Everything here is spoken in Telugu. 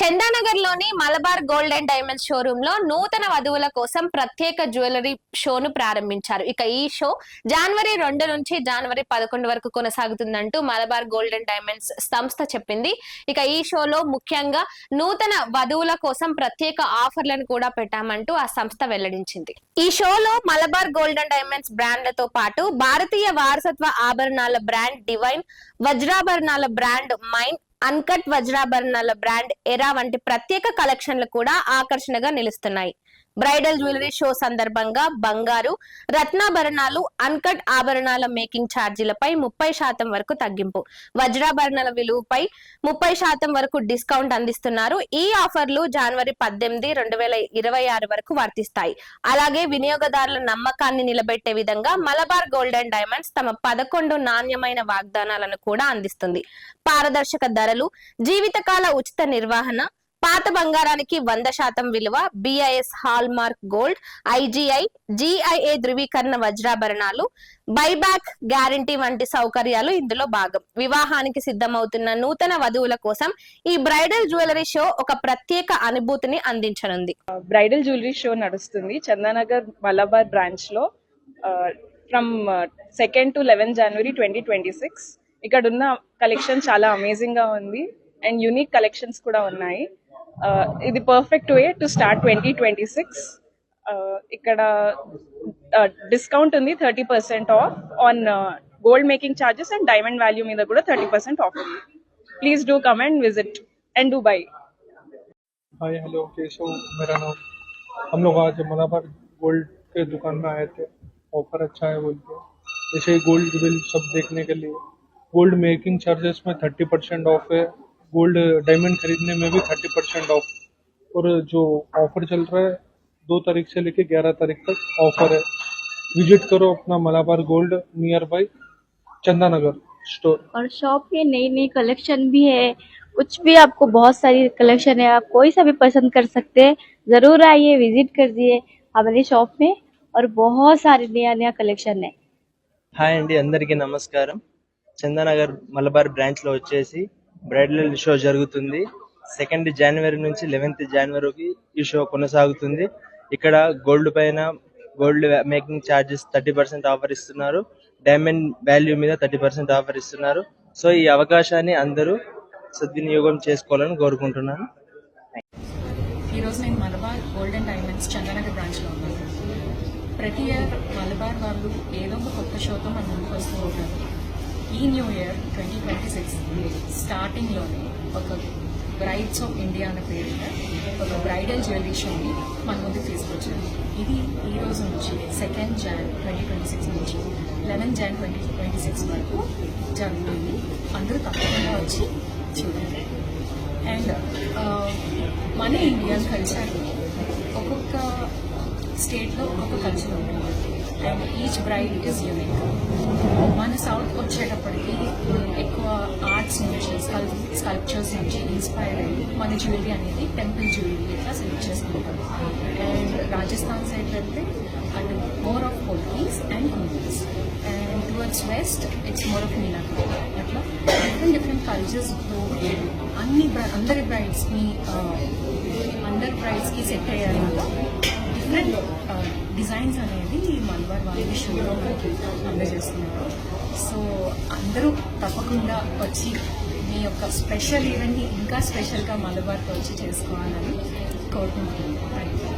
చందానగర్ లోని Malabar Gold and diamonds showroom లో నూతన వధువుల కోసం ప్రత్యేక జ్యువెలరీ షోను ప్రారంభించారు. ఇక ఈ షో జనవరి 2 నుంచి జనవరి 11 వరకు కొనసాగుతుందంటూ మలబార్ గోల్డ్ అండ్ డైమండ్స్ సంస్థ చెప్పింది. ఇక ఈ షోలో ముఖ్యంగా నూతన వధువుల కోసం ప్రత్యేక ఆఫర్లను కూడా పెట్టామంటూ ఆ సంస్థ వెల్లడించింది. ఈ షోలో మలబార్ గోల్డ్ అండ్ డైమండ్స్ బ్రాండ్లతో పాటు భారతీయ వారసత్వ ఆభరణాల బ్రాండ్ డివైన్, వజ్రాభరణాల బ్రాండ్ మైన్, అన్కట్ వజ్రాభరణాల బ్రాండ్ ఎరా వంటి ప్రత్యేక కలెక్షన్లు కూడా ఆకర్షణగా నిలుస్తున్నాయి. బ్రైడల్ జ్యువెలరీ షో సందర్భంగా బంగారు, రత్నాభరణాలు, అన్కట్ ఆభరణాల మేకింగ్ ఛార్జీలపై 30% వరకు తగ్గింపు, వజ్రాభరణాల విలువపై 30% వరకు డిస్కౌంట్ అందిస్తున్నారు. ఈ ఆఫర్లు జనవరి 18, 2026 వరకు వర్తిస్తాయి. అలాగే వినియోగదారుల నమ్మకాన్ని నిలబెట్టే విధంగా మలబార్ గోల్డ్ అండ్ డైమండ్స్ తమ 11 నాణ్యమైన వాగ్దానాలను కూడా అందిస్తుంది. పారదర్శక ధరలు, జీవితకాల ఉచిత నిర్వహణ, పాత బంగారానికి 100% విలువ, BIS hall mark gold, IGI, GIA ధృవీకరణ వజ్రాభరణాలు, బైబ్యాక్ గ్యారంటీ వంటి సౌకర్యాలు ఇందులో భాగం. వివాహానికి సిద్ధమవుతున్న నూతన వధువుల కోసం ఈ బ్రైడల్ జ్యువెలరీ షో ఒక ప్రత్యేక అనుభూతిని అందించనుంది. బ్రైడల్ జ్యువెలరీ షో నడుస్తుంది చందానగర్ మలబార్ బ్రాంచ్ లో ఫ్రమ్ 2 to 11 January 2026. ఇక్కడ ఉన్న కలెక్షన్ చాలా అమేజింగ్ గా ఉంది అండ్ యూనిక్ కలెక్షన్స్ కూడా ఉన్నాయి. ఇది పర్ఫెక్ట్ వే టు స్టార్ట్ 2026. ఇక్కడ డిస్కౌంట్ ఉంది 30% off on gold making charges and diamond value మీద కూడా 30% ఆఫ్ ఉంది. Please do come and visit and do buy. Hi hello Keshav मेरा नाम। हम लोग आज मलाबार गोल्ड के दुकान में आए थे, ऑफर अच्छा है बोल के। ऐसे ही गोल्ड बिल सब देखने के लिए गोल्ड मेकिंग चार्जेस में 30% ऑफ है, गोल्ड डायमंड खरीदने में भी 30% ऑफ, और जो ऑफर चल रहा है 2 तारीख से लेके 11 तारीख तक ऑफर है। विजिट करो अपना Malabar gold near by Chandanagar store. और शॉप में नई नई कलेक्शन भी है, कुछ भी आपको बहुत सारी कलेक्शन है, आप कोई सा भी पसंद कर सकते हैं। जरूर आइए, विजिट करिए हमारी शॉप में और बहुत सारे नया कलेक्शन है। హాయ్ అండి, అందరికీ నమస్కారం। చందానగర్ మలబార్ బ్రాంచ్ లో వచ్చేసి బ్రైడల్ షో జరుగుతుంది. 2 జనవరి నుంచి 11 జనవరికి ఈ షో కొనసాగుతుంది. ఇక్కడ గోల్డ్ పైన గోల్డ్ మేకింగ్ ఛార్జెస్ 30% ఆఫర్ ఇస్తున్నారు, డైమండ్ వాల్యూ మీద 30% ఆఫర్ ఇస్తున్నారు. సో ఈ అవకాశాన్ని అందరూ సద్వినియోగం చేసుకోవాలని కోరుకుంటున్నాను. ఈరోజు నేను Malabar Gold and diamonds Chandanagar బ్రాంచ్లో ఉన్నాను. ప్రతి ఇయర్ మలబార్ వాళ్ళు ఏదో ఒక కొత్త షోతో మన ముందుకు వస్తూ ఉంటారు. ఈ న్యూ ఇయర్ 2026 స్టార్టింగ్లోనే ఒక బ్రైడ్స్ ఆఫ్ ఇండియా అనే పేరుగా ఒక బ్రైడల్ జ్యువెలరీ షోని మన ముందుకు తీసుకొచ్చారు. ఇది ఈ రోజు నుంచి 2 Jan 2026 నుంచి 11 Jan 2026 వరకు జరుగుతుంది. అందరూ తప్పకుండా వచ్చి చూడండి. అండ్ మన ఇండియన్ కల్చర్లో ఒక్కొక్క స్టేట్లో ఒక్కొక్క కల్చర్ ఉంటుంది and each braid is unique. మన సౌత్ వచ్చేటప్పటికి ఎక్కువ ఆర్ట్స్ నుంచి స్కల్ప్చర్స్ నుంచి ఇన్స్పైర్ అయ్యి మన జ్యువెలరీ అనేది టెంపుల్ జ్యువెలరీ ఇట్లా సెలెక్ట్ చేసుకుంటాం. అండ్ రాజస్థాన్ సైడ్ వెళ్తే అటు more of polkis and kundans, and towards west it's more of meenakari. అట్లా డిఫరెంట్ కల్చర్స్తో అందరి బ్రైడ్స్కి సెట్ అయ్యేలా డిఫరెంట్ డిజైన్స్ అనేది మలబార్ వాళ్ళ షోలో మనకి అందజేస్తున్నారు. సో అందరూ తప్పకుండా వచ్చి మీ యొక్క స్పెషల్ ఈవెంట్ని ఇంకా స్పెషల్గా మలబార్తో వచ్చి చేసుకోవాలని కోరుకుంటున్నాను. Thank you.